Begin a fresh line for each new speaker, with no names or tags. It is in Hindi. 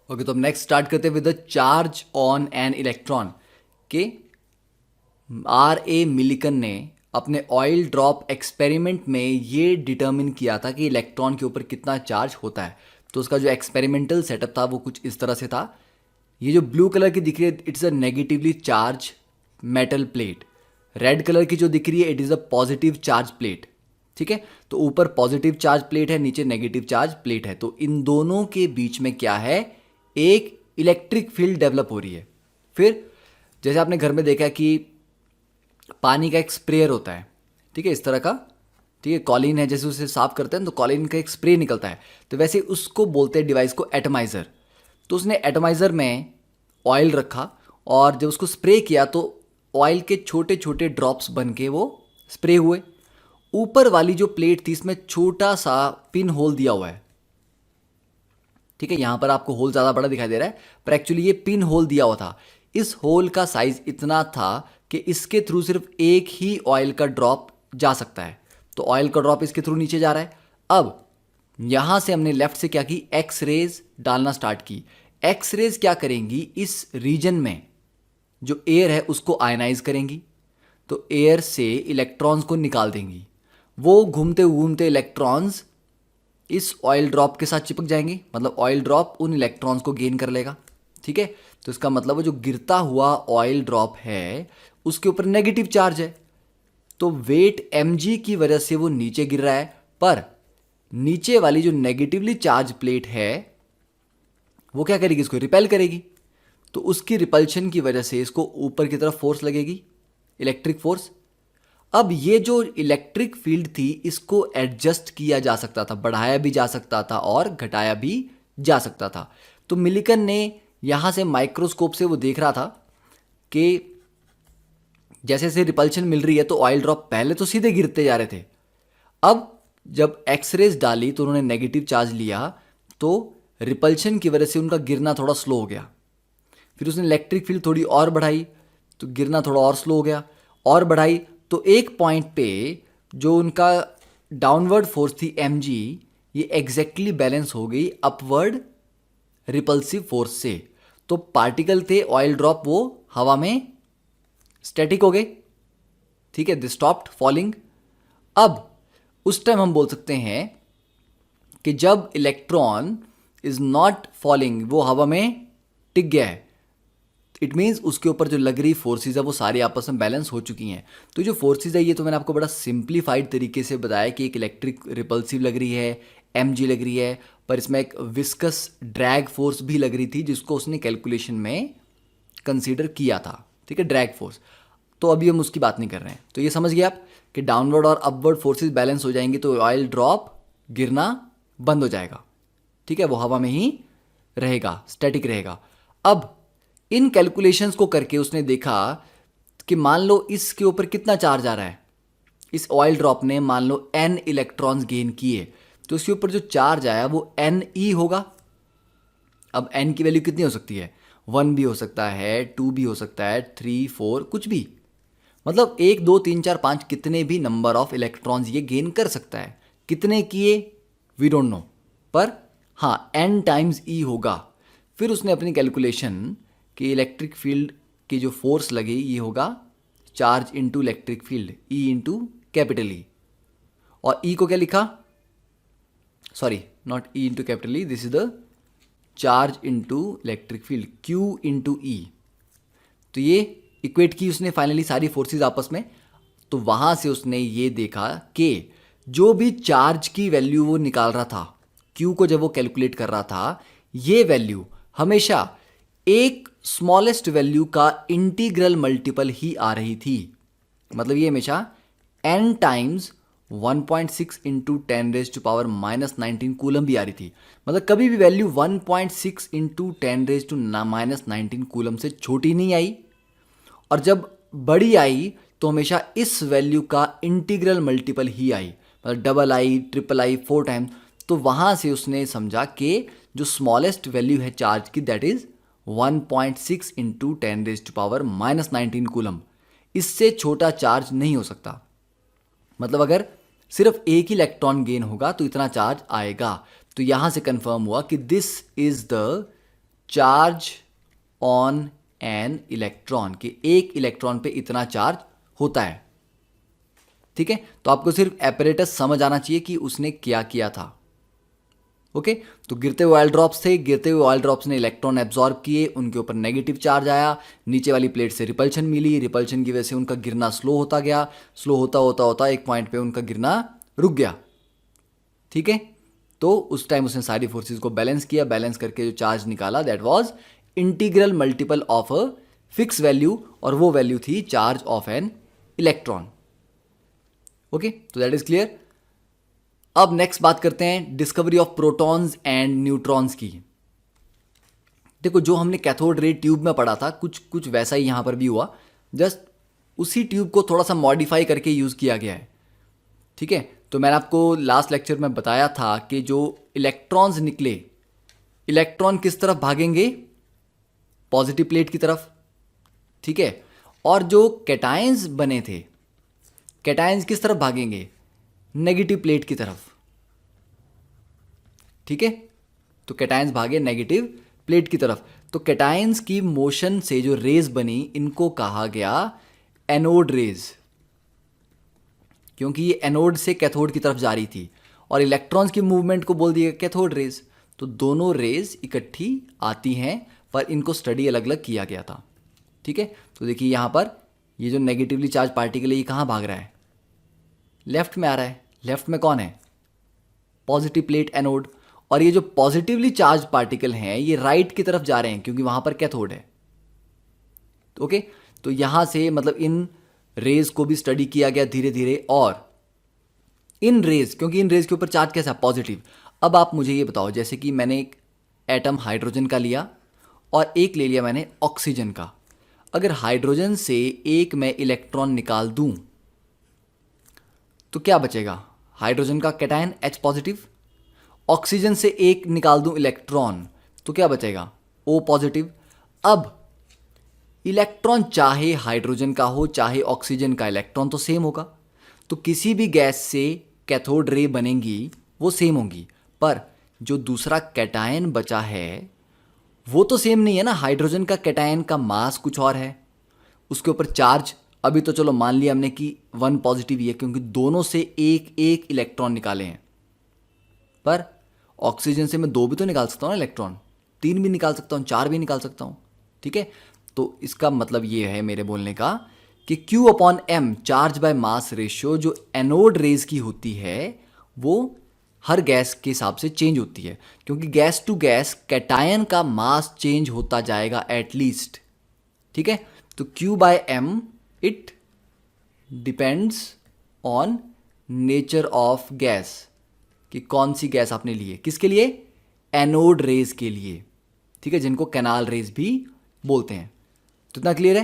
ओके, तो अब नेक्स्ट स्टार्ट करते हैं with the charge on an electron के आर ए मिलिकन ने अपने ऑयल ड्रॉप एक्सपेरिमेंट में ये डिटर्मिन किया था कि इलेक्ट्रॉन के ऊपर कितना चार्ज होता है। तो उसका जो एक्सपेरिमेंटल सेटअप था वो कुछ इस तरह से था। ये जो ब्लू कलर की दिख रही है it's a negatively charge metal plate. Red colour की जो दिख रही है it is a positive charge plate. ठीक है, तो ऊपर पॉजिटिव चार्ज प्लेट है, नीचे नेगेटिव चार्ज प्लेट है। तो इन दोनों के बीच में क्या है, एक इलेक्ट्रिक फील्ड डेवलप हो रही है। फिर जैसे आपने घर में देखा कि पानी का एक स्प्रेयर होता है, ठीक है, इस तरह का, ठीक है, कॉलिन है, जैसे उसे साफ करते हैं तो कॉलिन का एक स्प्रे निकलता है, तो वैसे उसको बोलते हैं डिवाइस को एटमाइज़र। तो उसने एटमाइज़र में ऑयल रखा और जब उसको स्प्रे किया तो ऑयल के छोटे छोटे ड्रॉप्स बन के वो स्प्रे हुए। ऊपर वाली जो प्लेट थी इसमें छोटा सा पिन होल दिया हुआ है। ठीक है, यहां पर आपको होल ज़्यादा बड़ा दिखाई दे रहा है पर एक्चुअली ये पिन होल दिया हुआ था। इस होल का साइज इतना था कि इसके थ्रू सिर्फ एक ही ऑयल का ड्रॉप जा सकता है। तो ऑयल का ड्रॉप इसके थ्रू नीचे जा रहा है। अब यहां से हमने लेफ्ट से क्या की, एक्स रेज डालना स्टार्ट की। एक्स रेज क्या करेंगी, इस रीजन में जो एयर है उसको आयनाइज करेंगी, तो एयर से इलेक्ट्रॉन्स को निकाल देंगी। वो घूमते घूमते इलेक्ट्रॉन्स इस ऑयल ड्रॉप के साथ चिपक जाएंगे, मतलब ऑयल ड्रॉप उन इलेक्ट्रॉन्स को गेन कर लेगा। ठीक है, तो इसका मतलब वो जो गिरता हुआ ऑयल ड्रॉप है उसके ऊपर नेगेटिव चार्ज है, तो वेट mg की वजह से वो नीचे गिर रहा है। पर नीचे वाली जो नेगेटिवली चार्ज प्लेट है वो क्या करेगी, इसको रिपेल करेगी। तो उसकी रिपल्शन की वजह से इसको ऊपर की तरफ फोर्स लगेगी, इलेक्ट्रिक फोर्स। अब ये जो इलेक्ट्रिक फील्ड थी इसको एडजस्ट किया जा सकता था, बढ़ाया भी जा सकता था और घटाया भी जा सकता था। तो मिलिकन ने यहां से माइक्रोस्कोप से वो देख रहा था कि जैसे जैसे रिपल्शन मिल रही है तो ऑयल ड्रॉप पहले तो सीधे गिरते जा रहे थे, अब जब एक्सरेज डाली तो उन्होंने नेगेटिव चार्ज लिया तो रिपल्शन की वजह से उनका गिरना थोड़ा स्लो हो गया। फिर उसने इलेक्ट्रिक फील्ड थोड़ी और बढ़ाई तो गिरना थोड़ा और स्लो हो गया, और बढ़ाई तो एक पॉइंट पे जो उनका डाउनवर्ड फोर्स थी mg, ये एग्जैक्टली बैलेंस हो गई अपवर्ड रिपल्सिव फोर्स से। तो पार्टिकल थे ऑयल ड्रॉप वो हवा में स्टैटिक हो गए। ठीक है, दे स्टॉप्ड फॉलिंग। अब उस टाइम हम बोल सकते हैं कि जब इलेक्ट्रॉन इज नॉट फॉलिंग, वो हवा में टिक गया है, इट मीन्स उसके ऊपर जो लग रही फोर्सेज है वो सारी आपस में बैलेंस हो चुकी हैं। तो जो फोर्सेज है ये तो मैंने आपको बड़ा सिंप्लीफाइड तरीके से बताया कि एक इलेक्ट्रिक रिपल्सिव लग रही है, mg लग रही है, पर इसमें एक विस्कस ड्रैग फोर्स भी लग रही थी जिसको उसने कैलकुलेशन में कंसीडर किया था। ठीक है, ड्रैग फोर्स। तो अभी हम उसकी बात नहीं कर रहे हैं। तो ये समझ गए आप कि डाउनवर्ड और अपवर्ड फोर्सेज बैलेंस हो जाएंगी तो ऑयल ड्रॉप गिरना बंद हो जाएगा। ठीक है, वो हवा में ही रहेगा, स्टैटिक रहेगा। अब इन कैलकुलेशंस को करके उसने देखा कि मान लो इसके ऊपर कितना चार्ज आ रहा है, इस ऑयल ड्रॉप ने मान लो n इलेक्ट्रॉन्स गेन किए तो इसके ऊपर जो चार्ज आया वो ne होगा। अब n की वैल्यू कितनी हो सकती है, 1 भी हो सकता है, 2 भी हो सकता है, 3 4 कुछ भी, मतलब 1 2 3 4 5 कितने भी नंबर ऑफ इलेक्ट्रॉन्स ये गेन कर सकता है। कितने किए वी डोंट नो, पर हाँ n टाइम्स e होगा। फिर उसने अपनी कैलकुलेशन कि इलेक्ट्रिक फील्ड की जो फोर्स लगे ये होगा charge into electric field, E into capital E। और E को क्या लिखा, sorry not E into capital E, this is the charge into electric field, Q into E। तो ये इक्वेट की उसने फाइनली सारी फोर्सेस आपस में। तो वहां से उसने ये देखा कि जो भी चार्ज की वैल्यू वो निकाल रहा था, Q को जब वो कैलकुलेट कर रहा था, ये वैल्यू हमेशा एक स्मॉलेस्ट वैल्यू का इंटीग्रल मल्टीपल ही आ रही थी। मतलब ये हमेशा n टाइम्स 1.6 इंटू 10⁻⁻19 कूलम भी आ रही थी। मतलब कभी भी वैल्यू 1.6 इंटू 10⁻⁻19 कूलम से छोटी नहीं आई, और जब बड़ी आई तो हमेशा इस वैल्यू का इंटीग्रल मल्टीपल ही आई, मतलब double I, triple I, 4 times. तो वहां से उसने समझा कि जो स्मॉलेस्ट वैल्यू है चार्ज की दैट इज 1.6 इंटू 10⁻⁻19 कूलम। इससे छोटा चार्ज नहीं हो सकता। मतलब अगर सिर्फ एक ही इलेक्ट्रॉन गेन होगा तो इतना चार्ज आएगा। तो यहां से कंफर्म हुआ कि this is the charge on an electron, कि एक इलेक्ट्रॉन पे इतना चार्ज होता है। ठीक है, तो आपको सिर्फ एपरेटस समझ आना चाहिए कि उसने क्या किया था। ओके, तो गिरते हुए ऑयल ड्रॉप्स थे, गिरते हुए ऑयल ड्रॉप्स ने इलेक्ट्रॉन एब्जॉर्ब किए, उनके ऊपर नेगेटिव चार्ज आया, नीचे वाली प्लेट से रिपल्शन मिली, रिपल्शन की वजह से उनका गिरना स्लो होता गया, स्लो होता होता होता एक पॉइंट पे उनका गिरना रुक गया। ठीक है, तो उस टाइम उसने सारी फोर्सेस को बैलेंस किया, बैलेंस करके जो चार्ज निकाला that was integral multiple of a fix value, और वो वैल्यू थी charge of an electron. Okay, तो दैट इज क्लियर। अब नेक्स्ट बात करते हैं discovery of protons and neutrons की। देखो, जो हमने कैथोड रे ट्यूब में पढ़ा था कुछ कुछ वैसा ही यहां पर भी हुआ, जस्ट उसी ट्यूब को थोड़ा सा मॉडिफाई करके यूज किया गया है। ठीक है, तो मैंने आपको लास्ट लेक्चर में बताया था कि जो इलेक्ट्रॉन्स निकले, इलेक्ट्रॉन किस तरफ भागेंगे, पॉजिटिव प्लेट की तरफ। ठीक है, और जो कैटायंस बने थे, कैटायंस किस तरफ भागेंगे, नेगेटिव प्लेट की तरफ। ठीक है, तो कैटायंस भागे नेगेटिव प्लेट की तरफ। तो कैटायंस की मोशन से जो रेज बनी, इनको कहा गया एनोड रेज, क्योंकि ये एनोड से कैथोड की तरफ जा रही थी, और इलेक्ट्रॉन्स की मूवमेंट को बोल दिया कैथोड रेज। तो दोनों रेज इकट्ठी आती हैं, पर इनको स्टडी अलग अलग किया गया था। ठीक है, तो देखिए यहां पर ये जो नेगेटिवली चार्ज पार्टिकल है, ये कहां भाग रहा है, लेफ्ट में आ रहा है। लेफ्ट में कौन है, पॉजिटिव प्लेट एनोड, और ये जो पॉजिटिवली चार्ज पार्टिकल हैं ये राइट की तरफ जा रहे हैं, क्योंकि वहां पर कैथोड है। ओके, तो यहां से मतलब इन रेज को भी स्टडी किया गया धीरे धीरे, और इन रेज, क्योंकि इन रेज के ऊपर चार्ज कैसा, पॉजिटिव। अब आप मुझे ये बताओ, जैसे कि मैंने एक एटम हाइड्रोजन का लिया और एक ले लिया मैंने ऑक्सीजन का। अगर हाइड्रोजन से एक मैं इलेक्ट्रॉन निकाल दूं तो क्या बचेगा, हाइड्रोजन का कैटायन H पॉजिटिव। ऑक्सीजन से एक निकाल दूं इलेक्ट्रॉन तो क्या बचेगा, O पॉजिटिव। अब इलेक्ट्रॉन चाहे हाइड्रोजन का हो चाहे ऑक्सीजन का, इलेक्ट्रॉन तो सेम होगा। तो किसी भी गैस से कैथोड रे बनेंगी वो सेम होंगी, पर जो दूसरा कैटायन बचा है वो तो सेम नहीं है ना। हाइड्रोजन का कैटायन का मास कुछ और है, उसके ऊपर चार्ज, अभी तो चलो मान लिया हमने कि 1 पॉजिटिव ही है, क्योंकि दोनों से एक एक इलेक्ट्रॉन निकाले हैं। पर ऑक्सीजन से मैं 2 भी तो निकाल सकता हूँ ना इलेक्ट्रॉन, 3 भी निकाल सकता हूँ, 4 भी निकाल सकता हूँ। ठीक है, तो इसका मतलब ये है मेरे बोलने का कि Q upon M, charge by mass ratio, जो एनोड रेज की होती है वो हर गैस के हिसाब से चेंज होती है, क्योंकि गैस टू गैस कैटायन का मास चेंज होता जाएगा एटलीस्ट। ठीक है, तो Q by M it depends on nature of gas, कि कौन सी गैस आपने ली है, किसके लिए, एनोड रेज के लिए। ठीक है, जिनको कैनाल रेज भी बोलते हैं। तो इतना क्लियर है।